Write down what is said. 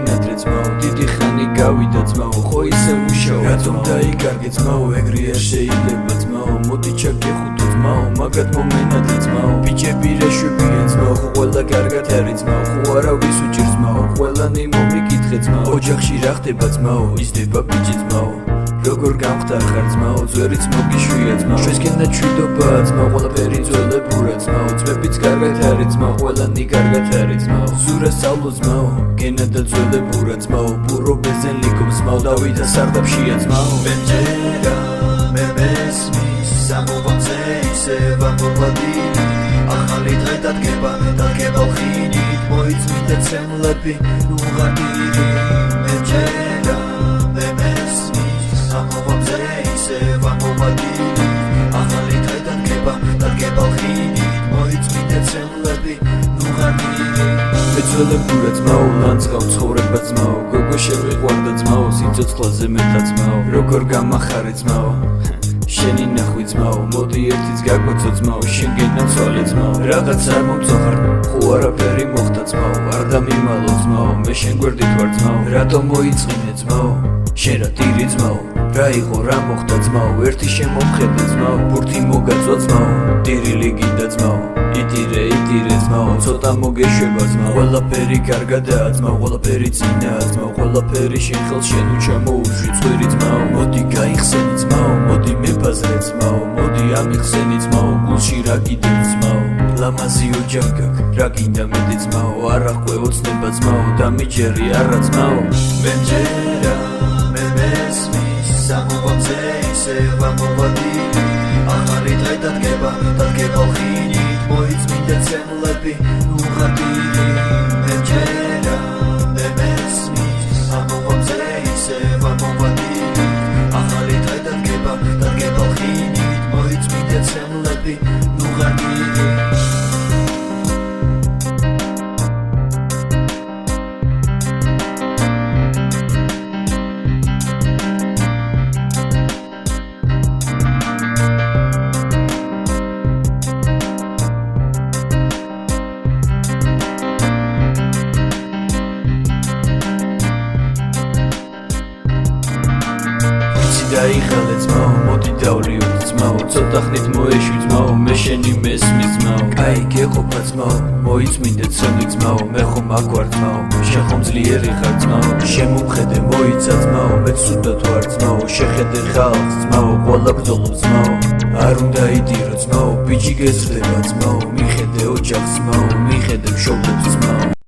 მომენადრე ძმაო დიდი ხანი გავიდა ძმაო ხო ისე მუშაო რატომ დაიკარგე ძმაო ეგრე არ შეიძლება ძმაო მოდი ჩაგეხუტო ძმაო მაგათ მომენადრე ძმაო ბიჭები რეშვებია ძმაო ხო ყველა კარგად არის ძმაო ხო არავის უჭირს ძმაო ყველანი მომიკითხე ძმაო ოჯახში რა ხდება ძმაო იზრდება ბიჭი ძმაო როგორ გამხდარ ხარ ძმაო ძვერიც მოგიშვია ძმაო ჩვენსკენ დაჩვიდობაა ძმაო ყველაფერი ძველებურა ძმაო ძმებიც კარგად არის ძმაო ყველანი კარგად არის ძმაო ზურა სწავლო ძმაო გენა და ძველებურა ძმაო ბურო ბეზენლიკო ძმაო დავიდა სარდაფშია ძმაო ვენჯერა მე მესმის სამოვამზე ისე ვამოვადინი ახალი დღე დადგება ხინით მოიწმინდა ცემლები უღანირი ვენჯერა მე მესმის სამოვამზე ისე ვამოვადინი ახალი დღე დადგება ხინით მოიწმინდა ცემლები უღანირი მეძველებურა ძმაო ლანძღავ ცხოვრება ძმაო გოგო შევიყვარდა ძმაო სიცოცხლაზე მეტად ძმაო როგორ გამახარე ძმაო შენი ნახვი ძმაო მოდი ერთიც გაგვეცო ძმაო შენ გენაცვალე ძმაო რაღაც არ მომწოხარ ხო არაფერი მოხდა ძმაო არ დამიმალო ძმაო მე შენ გვერდით ვარ ძმაო რატომ მოიწყინე ძმაო შენ რა ტირი ძმაო რა იყო რა მოხდა ძმაო ერთი შემომხედე ძმაო ბურთი მოგაწვა ძმაო ტირილი გინდა ძმაო იტირე ძმაო ცოტა მოგეშვება ძმაო ყველაფერი კარგადაა ძმაო ყველაფერი წინაა ძმაო ყველაფერი შენ ხელს შენ უჩამოუშვი წვირი ძმაო მოდი გაიხსენი ძმაო მოდი მეფაზრე ძმაო მოდი ამიხსენი ძმაო გულში რა კიდევ ძმაო ლამაზი ოჯახ გაქვს რა გინდა მეტი ძმაო არა ხვე ოცნება ძმაო დამიჯერი არა ძმაო ვენჯერა მე მესმის სამოვამზე ისე ვამოვადინი ახალი დღე დადგება ხინით მოიწმინდა ცემლები უღანირი ვენჯერა მე მესმის სამოვამზე ისე ვამოვადინი ახალი დღე დადგება ხინით მოიწმინდა ცემლები უღანირი დაიხალე ძმაო მოდი დავლიოთ ძმაო ცოტა ხნით მოეშვი ძმაო მე შენი მესმის ძმაო კაი გეყოფა ძმაო მოიწმინდე ცემლი ძმაო მე ხომ აქ ვარ ძმაო შენ ხომ ძლიერი ხარ ძმაო შემომხედე მოიცა ძმაო მე ცუდად ვარ ძმაო შეხედე ხალხს ძმაო ყველა ბრძოლობს ძმაო არ უნდა იდირო ძმაო ბიჭი გეზრდება ძმაო მიხედე ოჯახს ძმაო მიხედე მშობლებს ძმაო